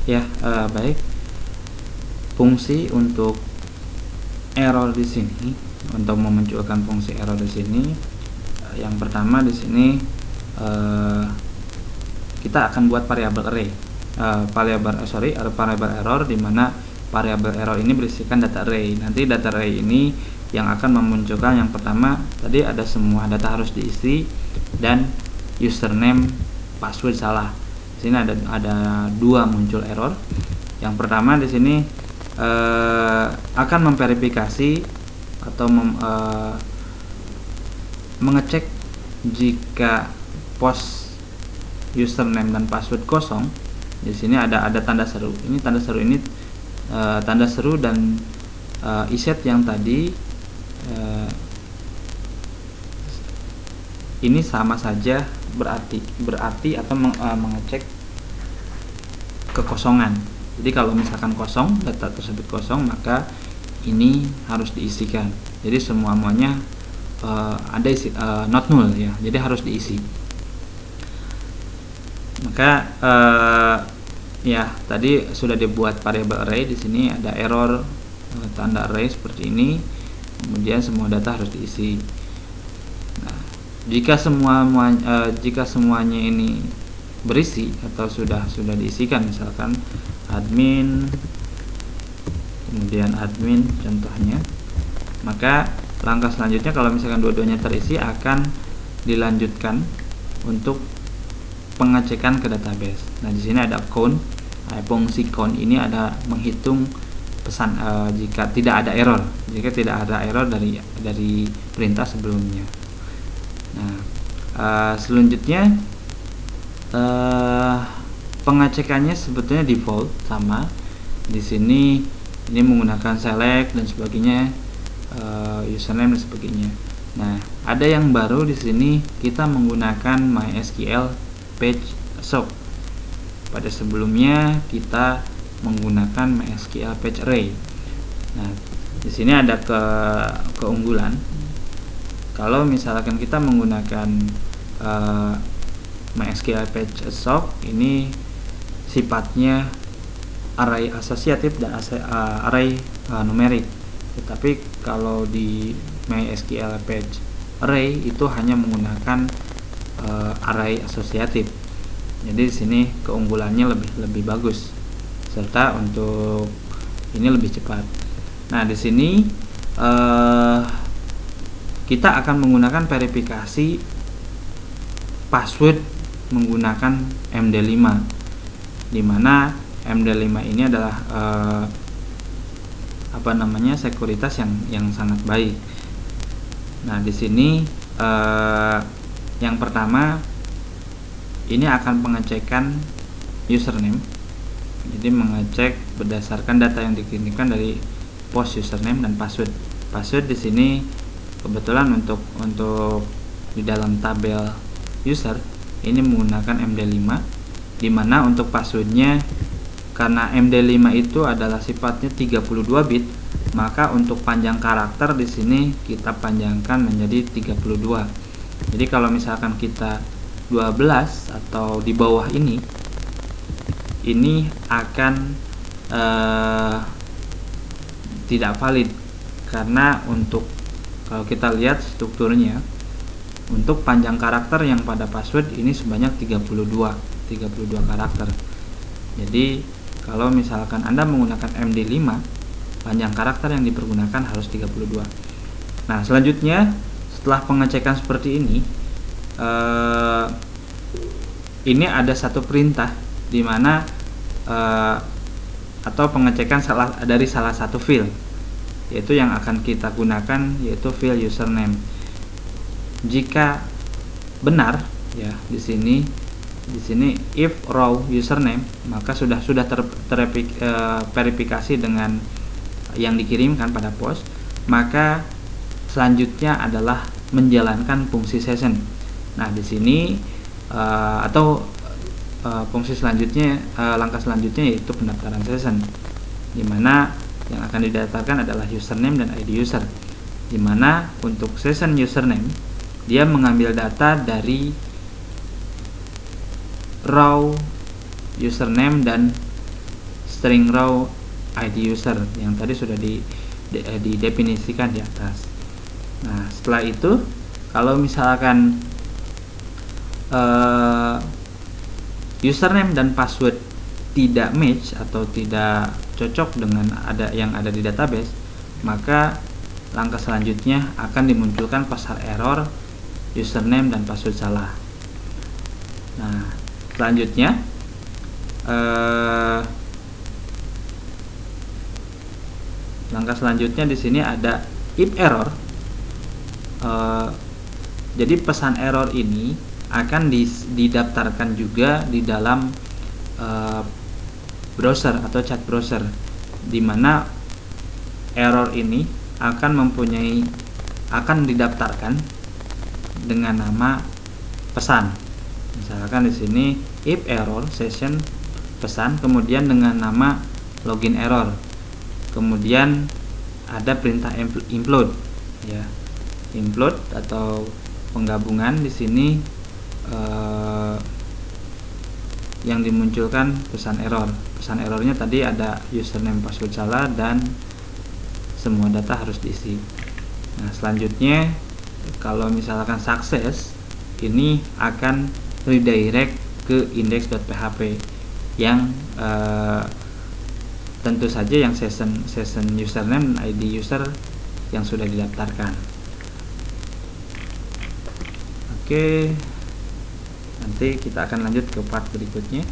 Ya, baik. Fungsi untuk error di sini, untuk memunculkan fungsi error di sini, yang pertama di sini kita akan buat variabel array, variabel error, di mana variabel error ini berisikan data array. Nanti data array ini yang akan memunculkan yang pertama tadi ada semua data harus diisi dan username password salah. Di sini ada dua muncul error. Yang pertama di sini akan memverifikasi atau mengecek jika post username dan password kosong. Di sini ada tanda seru. Ini tanda seru ini tanda seru dan iset yang tadi ini sama saja berarti atau mengecek kekosongan. Jadi kalau misalkan kosong, data tersebut kosong, maka ini harus diisikan. Jadi semuanya ada isi, not null ya. Jadi harus diisi. Maka ya tadi sudah dibuat variabel array. Di sini ada error tanda array seperti ini. Kemudian semua data harus diisi. Nah, jika semuanya ini berisi atau sudah diisikan, misalkan admin, kemudian admin contohnya, maka langkah selanjutnya kalau misalkan dua-duanya terisi akan dilanjutkan untuk pengecekan ke database. Nah, di sini ada count. Fungsi count ini ada menghitung pesan jika tidak ada error, dari perintah sebelumnya. Nah, selanjutnya pengecekannya sebetulnya default sama. Di sini ini menggunakan select dan sebagainya, username dan sebagainya. Nah, ada yang baru di sini, kita menggunakan MySQL page soak. Pada sebelumnya kita menggunakan MySQL page array. Nah, di sini ada keunggulan. Kalau misalkan kita menggunakan MySQL page soak, ini sifatnya array asosiatif dan array numerik. Tetapi kalau di MySQL page array itu hanya menggunakan array asosiatif. Jadi di sini keunggulannya lebih bagus, serta untuk ini lebih cepat. Nah, di sini kita akan menggunakan verifikasi password menggunakan MD5, di mana MD5 ini adalah sekuritas yang sangat baik. Nah, di sini yang pertama ini akan pengecekan username. Jadi mengecek berdasarkan data yang dikirimkan dari post username dan password. Password di sini kebetulan untuk di dalam tabel user ini menggunakan MD5, di mana untuk passwordnya, karena MD5 itu adalah sifatnya 32 bit, maka untuk panjang karakter di sini kita panjangkan menjadi 32. Jadi kalau misalkan kita 12 atau di bawah ini akan tidak valid, karena untuk kalau kita lihat strukturnya, untuk panjang karakter yang pada password ini sebanyak 32 karakter. Jadi kalau misalkan Anda menggunakan MD5, panjang karakter yang dipergunakan harus 32. Nah, selanjutnya setelah pengecekan seperti ini ada satu perintah di mana atau pengecekan dari salah satu field, yaitu yang akan kita gunakan, yaitu field username. Jika benar ya, di sini if raw username, maka sudah terverifikasi dengan yang dikirimkan pada post, maka selanjutnya adalah menjalankan fungsi session. Nah, di sini fungsi selanjutnya, langkah selanjutnya yaitu pendaftaran session, di mana yang akan didaftarkan adalah username dan ID user. Di mana untuk session username, dia mengambil data dari raw username dan string raw ID user yang tadi sudah didefinisikan di atas. Nah, setelah itu kalau misalkan username dan password tidak match atau tidak cocok dengan yang ada di database, maka langkah selanjutnya akan dimunculkan pasar error username dan password salah. Nah, selanjutnya langkah selanjutnya di sini ada if error. Jadi pesan error ini akan didaftarkan juga di dalam browser atau chat browser, di mana error ini akan didaftarkan dengan nama pesan. Misalkan di sini if error session pesan, kemudian dengan nama login error, kemudian ada perintah implode ya, implode atau penggabungan. Di sini yang dimunculkan pesan errornya tadi ada username password salah dan semua data harus diisi. Nah, selanjutnya kalau misalkan sukses, ini akan redirect ke index.php yang tentu saja yang session username dan ID user yang sudah didaftarkan. Oke, nanti kita akan lanjut ke part berikutnya.